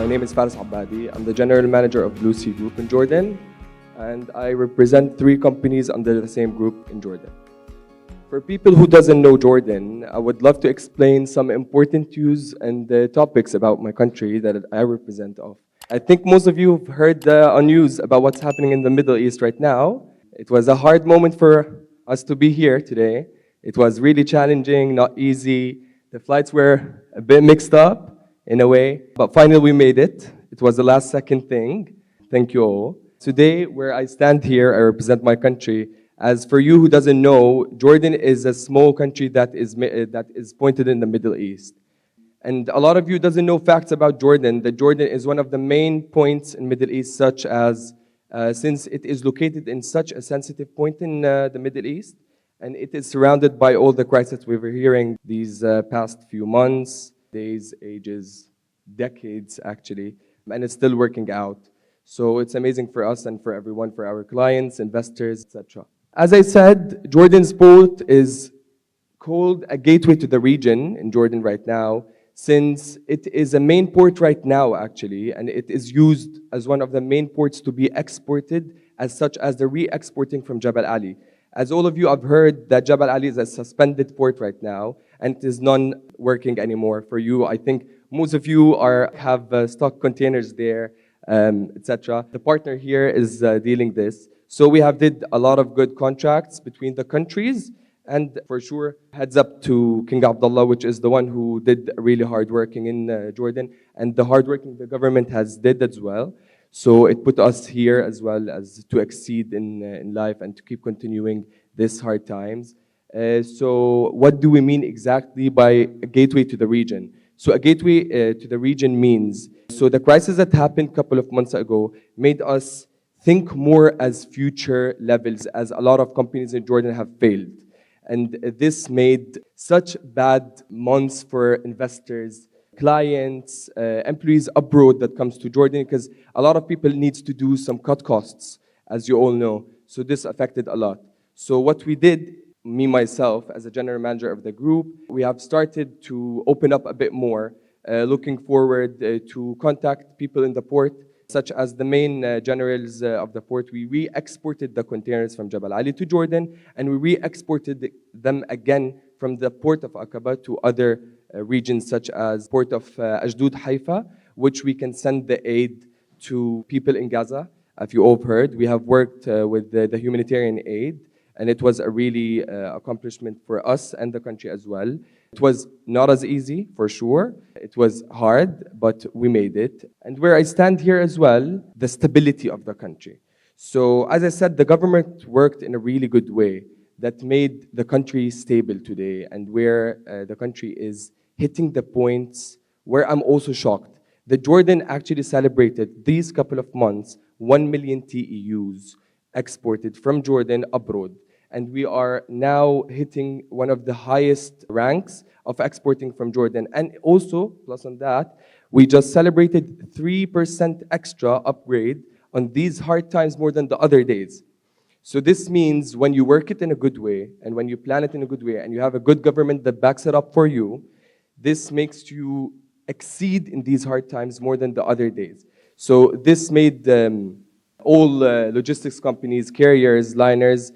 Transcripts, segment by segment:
My name is Faris Al Abbadi. I'm the General Manager of Blue Group in Jordan, and I represent 3 companies under the same group in Jordan. For people who doesn't know Jordan, I would love to explain some important news and topics about my country that I represent of. I think most of you have heard on news about what's happening in the Middle East right now. It was a hard moment for us to be here today. It was really challenging, not easy. The flights were a bit mixed up in a way, but finally we made it. It was the last second thing. Thank you all. Today, where I stand here, I represent my country. As for you who doesn't know, Jordan is a small country that is pointed in the Middle East. And a lot of you doesn't know facts about Jordan, that Jordan is one of the main points in Middle East, such as, since it is located in such a sensitive point in the Middle East, and it is surrounded by all the crises we were hearing these past few months, days, ages, decades actually, and it's still working out. So it's amazing for us and for everyone, for our clients, investors, etc. As I said, Jordan's port is called a gateway to the region in Jordan right now, since it is a main port right now actually, and it is used as one of the main ports to be exported, as such as the re-exporting from Jebel Ali. As all of you have heard, that Jebel Ali is a suspended port right now, and it is non-working anymore for you. I think most of you have stock containers there, etc. The partner here is dealing this. So we have did a lot of good contracts between the countries, and for sure, heads up to King Abdullah, which is the one who did really hard working in Jordan, and the hard working the government has did as well. So it put us here as well as to exceed in life and to keep continuing these hard times. So what do we mean exactly by a gateway to the region? So a gateway to the region means, so the crisis that happened a couple of months ago made us think more as future levels, as a lot of companies in Jordan have failed. And this made such bad months for investors, clients, employees abroad that comes to Jordan, because a lot of people needs to do some cut costs, as you all know. So this affected a lot. So what we did, me, myself, as a general manager of the group, we have started to open up a bit more, looking forward to contact people in the port, such as the main generals of the port. We re-exported the containers from Jebel Ali to Jordan, and we re-exported them again from the port of Aqaba to other regions, such as port of Ashdod, Haifa, which we can send the aid to people in Gaza. If you all heard, we have worked with the humanitarian aid, and it was a really accomplishment for us and the country as well. It was not as easy, for sure. It was hard, but we made it. And where I stand here as well, the stability of the country. So as I said, the government worked in a really good way that made the country stable today, and where the country is hitting the points where I'm also shocked. The Jordan actually celebrated these couple of months 1 million TEUs exported from Jordan abroad. And we are now hitting one of the highest ranks of exporting from Jordan. And also, plus on that, we just celebrated 3% extra upgrade on these hard times more than the other days. So this means when you work it in a good way, and when you plan it in a good way, and you have a good government that backs it up for you, this makes you exceed in these hard times more than the other days. So this made all logistics companies, carriers, liners,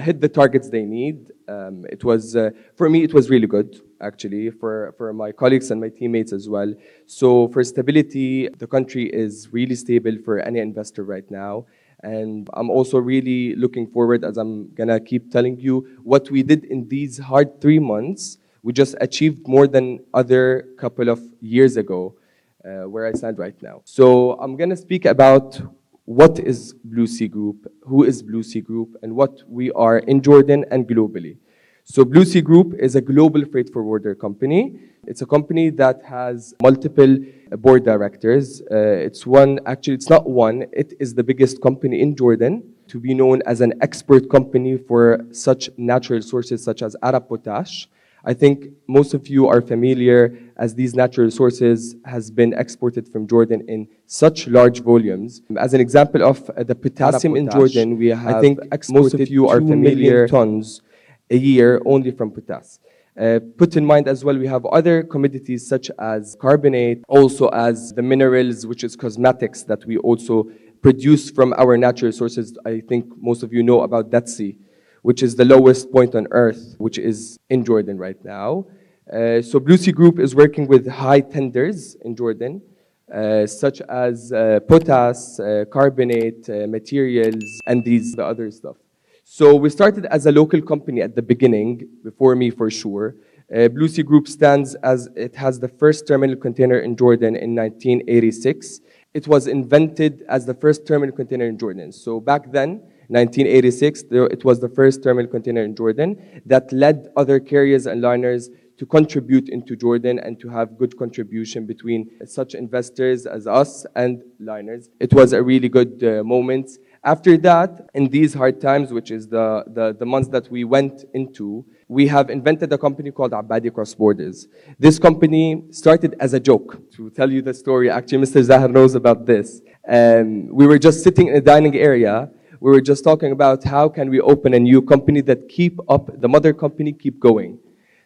hit the targets they need. It was, for me, it was really good, actually, for my colleagues and my teammates as well. So for stability, the country is really stable for any investor right now. And I'm also really looking forward, as I'm gonna keep telling you, what we did in these hard 3 months. We just achieved more than other couple of years ago, where I stand right now. So I'm gonna speak about what is Blue Group, who is Blue Group, and what we are in Jordan and globally. So Blue Group is a global freight forwarder company. It's a company that has multiple board directors. It's not one, it is the biggest company in Jordan to be known as an expert company for such natural sources such as Arab potash. I think most of you are familiar, as these natural sources has been exported from Jordan in such large volumes. As an example of the potassium in Jordan, we have, I think most of you are familiar, tons a year only from potassium. Put in mind as well, we have other commodities such as carbonate, also as the minerals, which is cosmetics that we also produce from our natural sources. I think most of you know about Dead Sea, which is the lowest point on earth, which is in Jordan right now. So Blue Sea Group is working with high tenders in Jordan, such as potass, carbonate, materials, and the other stuff. So we started as a local company at the beginning, before me for sure. Blue Sea Group stands as it has the first terminal container in Jordan in 1986. It was invented as the first terminal container in Jordan. So back then, 1986, it was the first terminal container in Jordan that led other carriers and liners to contribute into Jordan and to have good contribution between such investors as us and liners. It was a really good moment. After that, in these hard times, which is the months that we went into, we have invented a company called Abbadi Cross Borders. This company started as a joke. To tell you the story, actually, Mr. Zahar knows about this. We were just sitting in a dining area. We were just talking about how can we open a new company that keep up, the mother company keep going.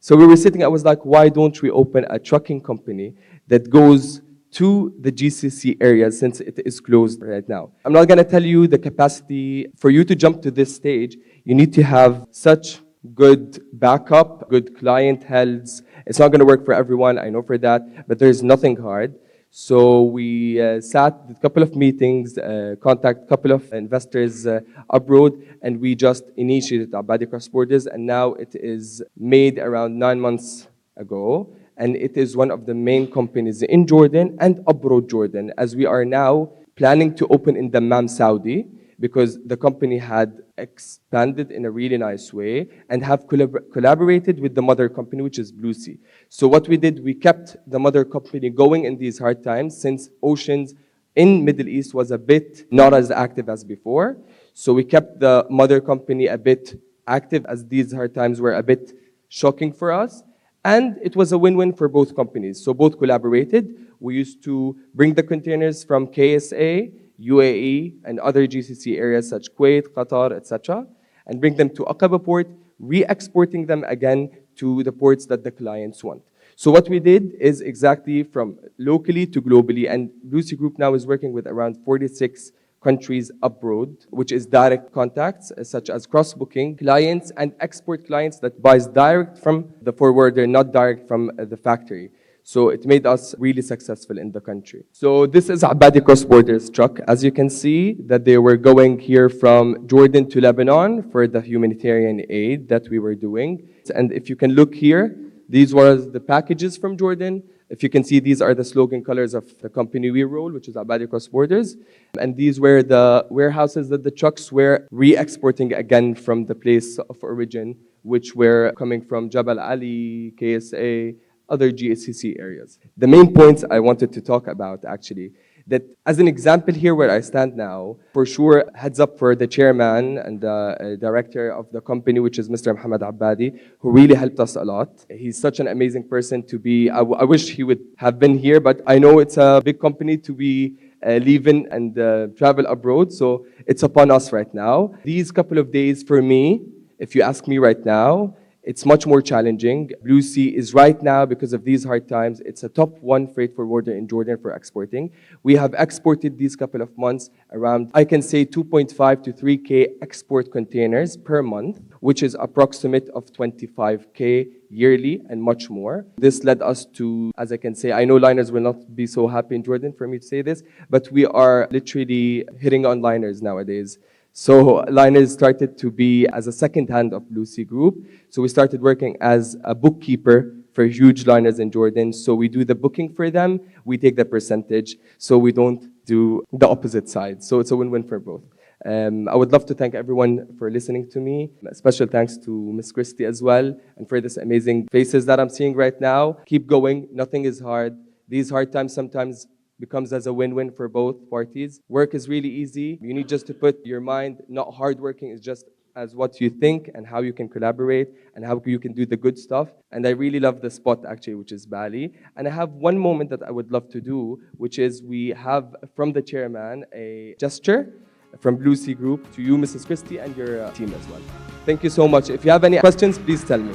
So we were sitting, I was like, why don't we open a trucking company that goes to the GCC area since it is closed right now? I'm not gonna tell you the capacity. For you to jump to this stage, you need to have such good backup, good client health. It's not gonna work for everyone, I know for that, but there's nothing hard. So we sat a couple of meetings, contact a couple of investors abroad, and we just initiated Abbadi Cross Borders, and now it is made around 9 months ago, and it is one of the main companies in Jordan and abroad Jordan, as we are now planning to open in Dammam, Saudi, because the company had expanded in a really nice way and have collaborated with the mother company, which is Blue Sea. So what we did, we kept the mother company going in these hard times since oceans in Middle East was a bit not as active as before. So we kept the mother company a bit active as these hard times were a bit shocking for us. And it was a win-win for both companies. So both collaborated. We used to bring the containers from KSA, UAE, and other GCC areas such Kuwait, Qatar, etc., and bring them to Aqaba port, re-exporting them again to the ports that the clients want. So what we did is exactly from locally to globally, and Blue Sea Group now is working with around 46 countries abroad, which is direct contacts, such as cross-booking clients and export clients that buys direct from the forwarder, not direct from the factory. So it made us really successful in the country. So this is Abbadi Cross Borders truck. As you can see, that they were going here from Jordan to Lebanon for the humanitarian aid that we were doing. And if you can look here, these were the packages from Jordan. If you can see, these are the slogan colors of the company we roll, which is Abbadi Cross Borders. And these were the warehouses that the trucks were re-exporting again from the place of origin, which were coming from Jabal Ali, KSA, other GCC areas. The main points I wanted to talk about actually, that as an example here where I stand now, for sure, heads up for the chairman and the director of the company, which is Mr. Muhammad Abbadi, who really helped us a lot. He's such an amazing person to be, I wish he would have been here, but I know it's a big company to be leaving and travel abroad, so it's upon us right now. These couple of days for me, if you ask me right now, it's much more challenging. Blue Sea is right now, because of these hard times, it's a top 1 freight forwarder in Jordan for exporting. We have exported these couple of months around, I can say 2.5 to 3K export containers per month, which is approximate of 25K yearly and much more. This led us to, as I can say, I know liners will not be so happy in Jordan for me to say this, but we are literally hitting on liners nowadays. So liners started to be as a second hand of Blue Sea Group. So we started working as a bookkeeper for huge liners in Jordan. So we do the booking for them, we take the percentage, so we don't do the opposite side. So it's a win-win for both. I would love to thank everyone for listening to me. A special thanks to Miss Christie as well, and for this amazing faces that I'm seeing right now. Keep going, nothing is hard. These hard times sometimes becomes as a win-win for both parties. Work is really easy. You need just to put your mind, not hardworking, is just as what you think and how you can collaborate and how you can do the good stuff. And I really love the spot actually, which is Bali. And I have one moment that I would love to do, which is we have from the chairman a gesture from Blue Sea Group to you, Mrs. Christie, and your team as well. Thank you so much. If you have any questions, please tell me.